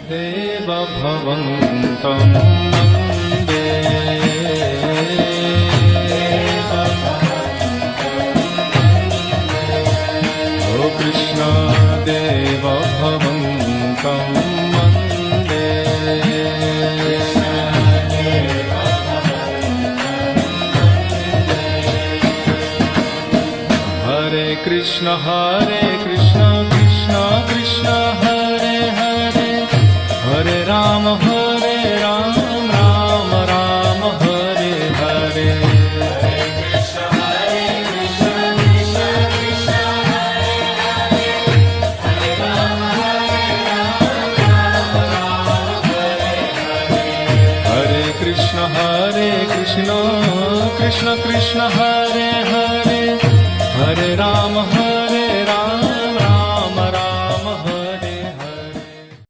देवभवन्तं वन्दे ओ कृष्ण देवभवन्तं वन्दे हरे कृष्ण कृष्ण कृष्ण हरे हरे हरे राम राम राम हरे हरे हरे कृष्ण कृष्ण कृष्ण हरे हरे हरे राम